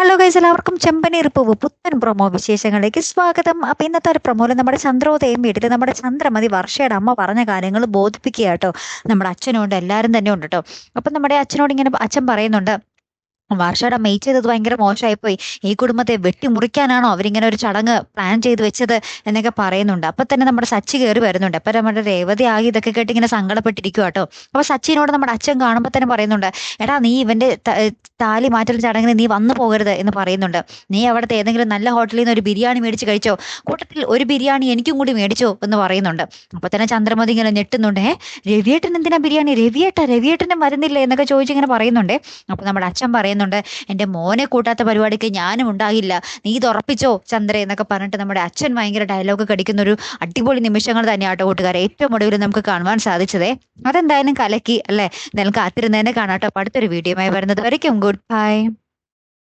Hello guys, എല്ലാവർക്കും ചെമ്പനീർ പൂവ് പുത്തൻ പ്രൊമോ വിശേഷങ്ങളിലേക്ക് സ്വാഗതം. അപ്പൊ ഇന്നത്തെ ഒരു പ്രൊമോയിൽ നമ്മുടെ ചന്ദ്രോദയം വീട്ടിൽ നമ്മുടെ ചന്ദ്രമതി വർഷയുടെ അമ്മ പറഞ്ഞ കാര്യങ്ങൾ ബോധിപ്പിക്കുക കേട്ടോ. നമ്മുടെ അച്ഛനുണ്ട്, എല്ലാവരും തന്നെ ഉണ്ട് കേട്ടോ. അപ്പൊ നമ്മുടെ അച്ഛനോട് ഇങ്ങനെ അച്ഛൻ പറയുന്നുണ്ട്, വർഷയുടെ മെയ് ചെയ്തത് ഭയങ്കര മോശമായിപ്പോയി. ഈ കുടുംബത്തെ വെട്ടിമുറിക്കാനാണോ അവരിങ്ങനെ ഒരു ചടങ്ങ് പ്ലാൻ ചെയ്ത് വെച്ചത് എന്നൊക്കെ പറയുന്നുണ്ട്. അപ്പൊ തന്നെ നമ്മുടെ സച്ചി കയറി വരുന്നുണ്ട്. അപ്പൊ നമ്മുടെ രേവതി ആകെ ഇതൊക്കെ കേട്ട് ഇങ്ങനെ സങ്കടപ്പെട്ടിരിക്കുക കേട്ടോ. അപ്പൊ സച്ചിനോട് നമ്മുടെ അച്ഛൻ കാണുമ്പോൾ തന്നെ പറയുന്നുണ്ട്, എടാ നീ ഇവന്റെ താലി മാറ്റൽ ചടങ്ങിന് നീ വന്നു പോകരുത് എന്ന് പറയുന്നുണ്ട്. നീ അവിടുത്തെ ഏതെങ്കിലും നല്ല ഹോട്ടലിൽ നിന്ന് ഒരു ബിരിയാണി മേടിച്ച് കഴിച്ചോ, കൂട്ടത്തിൽ ഒരു ബിരിയാണി എനിക്കും കൂടി മേടിച്ചോ എന്ന് പറയുന്നുണ്ട്. അപ്പൊ തന്നെ ചന്ദ്രമതി ഇങ്ങനെ ഞെട്ടുന്നുണ്ട്. രവിയേട്ടൻ എന്തിനാ ബിരിയാണി, രവിയേട്ടനും വരുന്നില്ല എന്നൊക്കെ ചോദിച്ചിങ്ങനെ പറയുന്നുണ്ട്. അപ്പൊ നമ്മുടെ അച്ഛൻ പറയുന്നുണ്ട്, എന്റെ മോനെ കൂട്ടാത്ത പരിപാടിക്ക് ഞാനും ഉണ്ടാകില്ല, നീ ഇത് ഉറപ്പിച്ചോ ചന്ദ്ര എന്നൊക്കെ പറഞ്ഞിട്ട് നമ്മുടെ അച്ഛൻ ഭയങ്കര ഡയലോഗ് കടിക്കുന്ന ഒരു അടിപൊളി നിമിഷങ്ങൾ തന്നെയാട്ടോ കൂട്ടുകാരെ ഏറ്റവും ഒടുവിൽ നമുക്ക് കാണുവാൻ സാധിച്ചതേ. അതെന്തായാലും കലക്കി അല്ലേ. എന്തായാലും കാത്തിരുന്നതിനെ കാണാട്ടോ. അടുത്തൊരു വീഡിയോയുമായി വരുന്നത് വരയ്ക്കും ഗുഡ് ബൈ.